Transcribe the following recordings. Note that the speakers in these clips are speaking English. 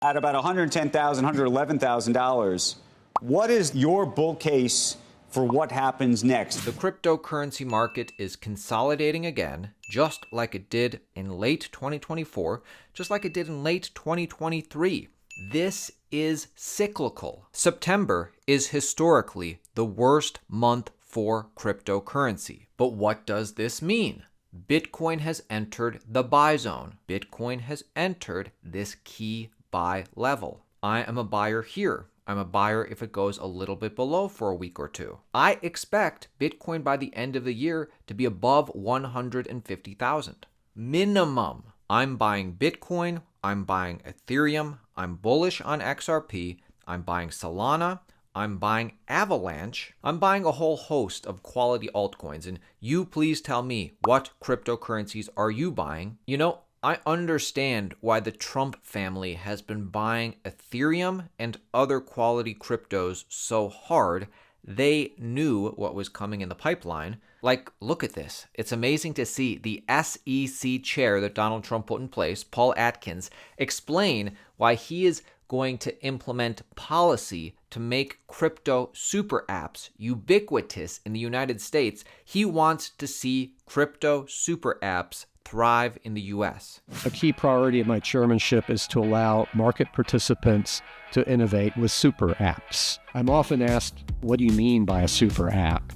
at about $110,000, $111,000. What is your bull case for what happens next? The cryptocurrency market is consolidating again, just like it did in late 2024, just like it did in late 2023. This is cyclical. September is historically the worst month for cryptocurrency. But what does this mean? Bitcoin has entered the buy zone. Bitcoin has entered this key buy level. I am a buyer here. I'm a buyer if it goes a little bit below for a week or two. I expect Bitcoin by the end of the year to be above 150,000. Minimum. I'm buying Bitcoin. I'm buying Ethereum. I'm bullish on XRP. I'm buying Solana. I'm buying Avalanche. I'm buying a whole host of quality altcoins. And you please tell me, what cryptocurrencies are you buying? You know, I understand why the Trump family has been buying Ethereum and other quality cryptos so hard. They knew what was coming in the pipeline. Like, look at this. It's amazing to see the SEC chair that Donald Trump put in place, Paul Atkins, explain why he is going to implement policy to make crypto super apps ubiquitous in the United States. He wants to see crypto super apps thrive in the U.S. A key priority of my chairmanship is to allow market participants to innovate with super apps. I'm often asked, what do you mean by a super app?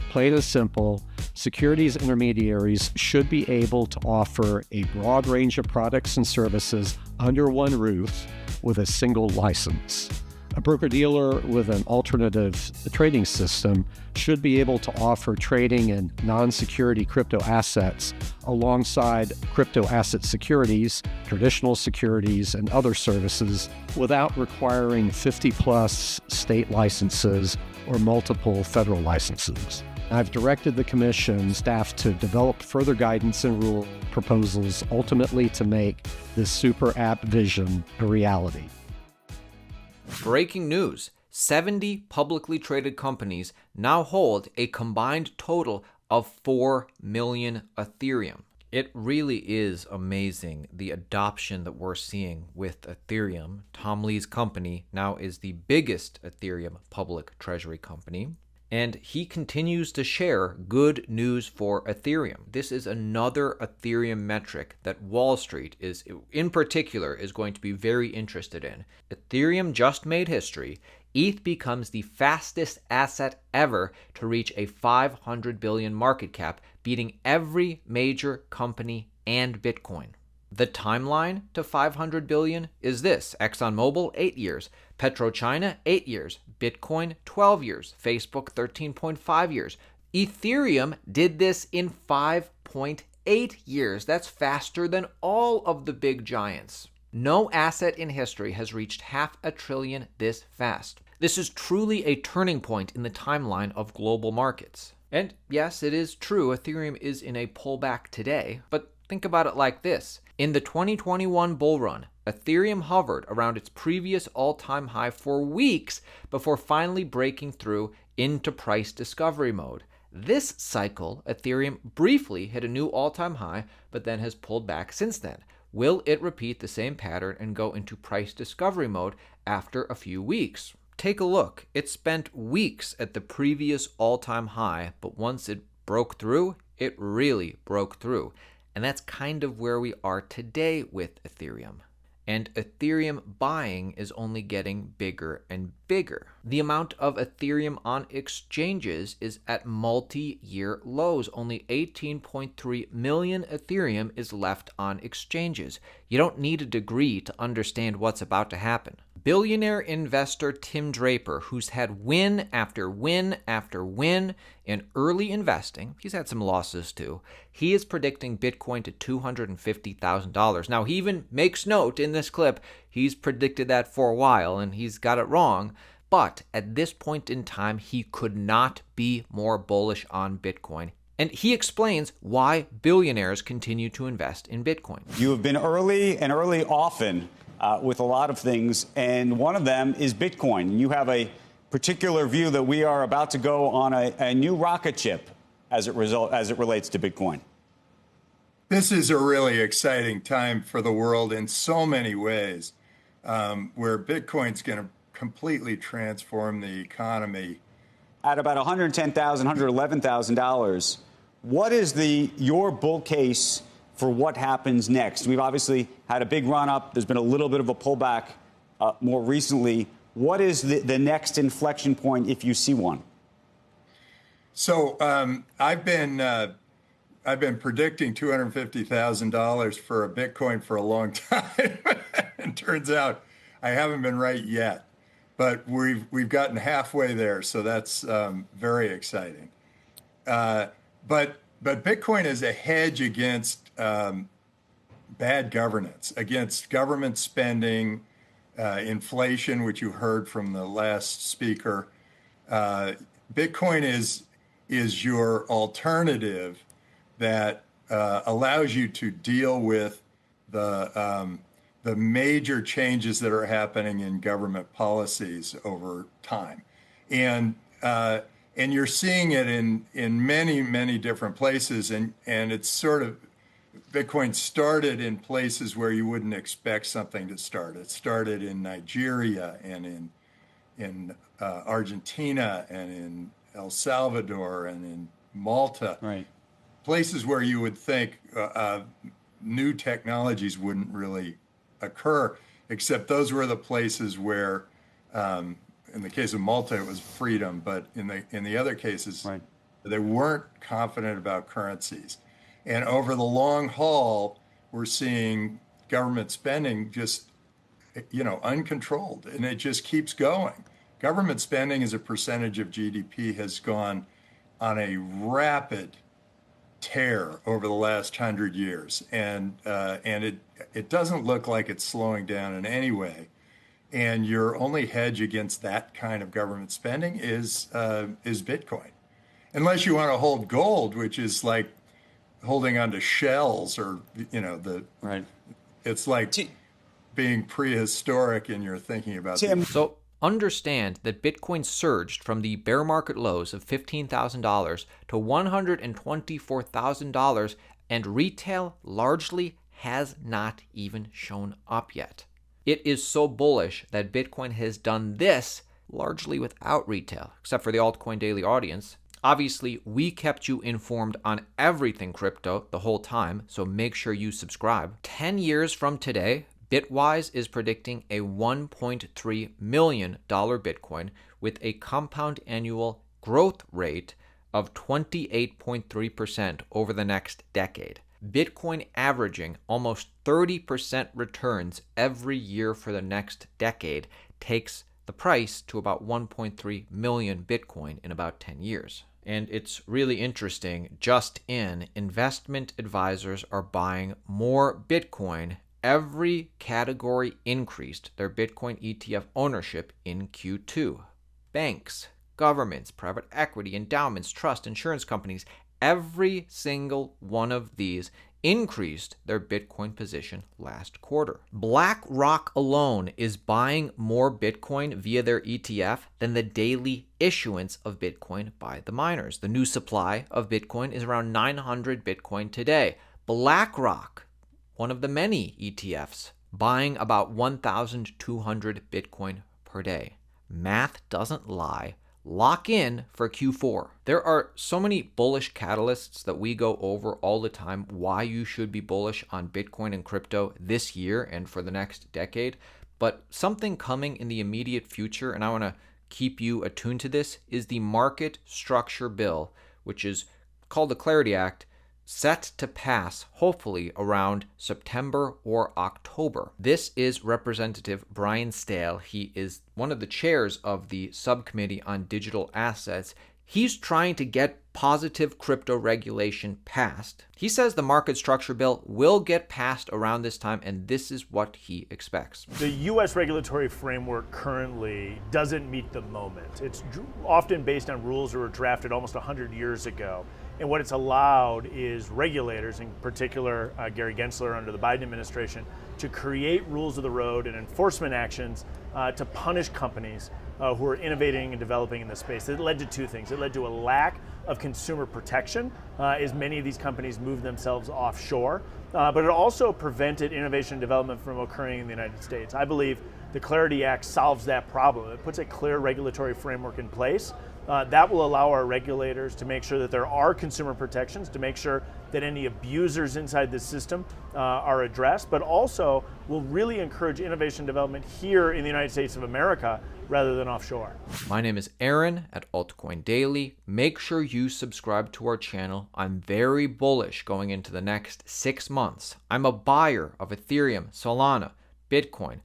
Plain and simple, securities intermediaries should be able to offer a broad range of products and services under one roof with a single license. A broker-dealer with an alternative trading system should be able to offer trading in non-security crypto assets alongside crypto asset securities, traditional securities, and other services without requiring 50-plus state licenses or multiple federal licenses. I've directed the Commission staff to develop further guidance and rule proposals ultimately to make this super app vision a reality. Breaking news. 70 publicly traded companies now hold a combined total of 4 million Ethereum. It really is amazing the adoption that we're seeing with Ethereum. Tom Lee's company now is the biggest Ethereum public treasury company, and he continues to share good news for Ethereum. This is another Ethereum metric that Wall Street in particular is going to be very interested in. Ethereum just made history. ETH becomes the fastest asset ever to reach a 500 billion market cap, beating every major company and Bitcoin. The timeline to 500 billion is this: ExxonMobil 8 years, PetroChina 8 years, Bitcoin 12 years, Facebook 13.5 years. Ethereum did this in 5.8 years. That's faster than all of the big giants. No asset in history has reached $500 billion this fast. This is truly a turning point in the timeline of global markets. And yes, it is true, Ethereum is in a pullback today, but think about it like this. In the 2021 bull run, Ethereum hovered around its previous all-time high for weeks before finally breaking through into price discovery mode. This cycle, Ethereum briefly hit a new all-time high, but then has pulled back since then. Will it repeat the same pattern and go into price discovery mode after a few weeks? Take a look. It spent weeks at the previous all-time high, but once it broke through, it really broke through. And that's kind of where we are today with Ethereum. And Ethereum buying is only getting bigger and bigger. The amount of Ethereum on exchanges is at multi-year lows. Only 18.3 million Ethereum is left on exchanges. You don't need a degree to understand what's about to happen. Billionaire investor Tim Draper, who's had win after win after win in early investing, he's had some losses too, he is predicting Bitcoin to $250,000. Now, he even makes note in this clip, he's predicted that for a while and he's got it wrong, but at this point in time, he could not be more bullish on Bitcoin. And he explains why billionaires continue to invest in Bitcoin. You have been early and early often with a lot of things, and one of them is Bitcoin. You have a particular view that we are about to go on a new rocket ship as it relates to Bitcoin. This is a really exciting time for the world in so many ways. where Bitcoin's going to completely transform the economy. At about $110,000, $111,000, what is your bull case for what happens next? We've obviously had a big run up. There's been a little bit of a pullback more recently. What is the next inflection point if you see one? So I've been predicting $250,000 for a Bitcoin for a long time. And turns out I haven't been right yet. But we've gotten halfway there, so that's very exciting. But Bitcoin is a hedge against bad governance, against government spending, inflation, which you heard from the last speaker. Bitcoin is your alternative that allows you to deal with the major changes that are happening in government policies over time. And you're seeing it in many, many different places. And it's sort of, Bitcoin started in places where you wouldn't expect something to start. It started in Nigeria and in Argentina and in El Salvador and in Malta. Right. Places where you would think new technologies wouldn't really occur, except those were the places where, in the case of Malta, it was freedom, but in the other cases, right, they weren't confident about currencies. And over the long haul, we're seeing government spending just, uncontrolled, and it just keeps going. Government spending as a percentage of GDP has gone on a rapid tear over the last 100 years, and it doesn't look like it's slowing down in any way. And your only hedge against that kind of government spending is Bitcoin, unless you want to hold gold, which is like holding onto shells, or right. It's like being prehistoric, and you're thinking about. So understand that Bitcoin surged from the bear market lows of $15,000 to $124,000, and retail largely has not even shown up yet. It is so bullish that Bitcoin has done this largely without retail, except for the Altcoin Daily audience. Obviously, we kept you informed on everything crypto the whole time, so make sure you subscribe. 10 years from today, Bitwise is predicting a $1.3 million Bitcoin with a compound annual growth rate of 28.3% over the next decade. Bitcoin averaging almost 30% returns every year for the next decade takes the price to about 1.3 million Bitcoin in about 10 years. And it's really interesting, just in, investment advisors are buying more Bitcoin. Every category increased their Bitcoin ETF ownership in Q2. Banks, governments, private equity, endowments, trust, insurance companies, every single one of these increased their Bitcoin position last quarter. BlackRock alone is buying more Bitcoin via their ETF than the daily issuance of Bitcoin by the miners. The new supply of Bitcoin is around 900 Bitcoin today. BlackRock, one of the many ETFs, buying about 1,200 Bitcoin per day. Math doesn't lie. Lock in for Q4. There are so many bullish catalysts that we go over all the time, why you should be bullish on Bitcoin and crypto this year and for the next decade. But something coming in the immediate future, and I want to keep you attuned to this, is the Market Structure Bill, which is called the Clarity Act, set to pass hopefully around September or October. This is Representative Brian Stale. He is one of the chairs of the subcommittee on digital assets. He's trying to get positive crypto regulation passed. He says the market structure bill will get passed around this time, and this is what he expects. The U.S. regulatory framework currently doesn't meet the moment. It's often based on rules that were drafted almost 100 years ago. And what it's allowed is regulators, in particular Gary Gensler under the Biden administration, to create rules of the road and enforcement actions to punish companies who are innovating and developing in this space. It led to two things. It led to a lack of consumer protection as many of these companies moved themselves offshore, but it also prevented innovation and development from occurring in the United States. I believe The Clarity Act solves that problem. It puts a clear regulatory framework in place that will allow our regulators to make sure that there are consumer protections, to make sure that any abusers inside the system are addressed, but also will really encourage innovation and development here in the United States of America rather than offshore. My name is Aaron at Altcoin Daily. Make sure you subscribe to our channel. I'm very bullish going into the next 6 months. I'm a buyer of Ethereum, Solana, Bitcoin,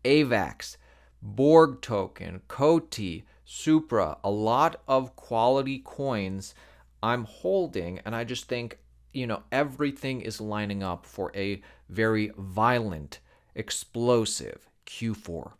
AVAX, Borg token, Coty, Supra, a lot of quality coins I'm holding, and I just think, everything is lining up for a very violent, explosive Q4.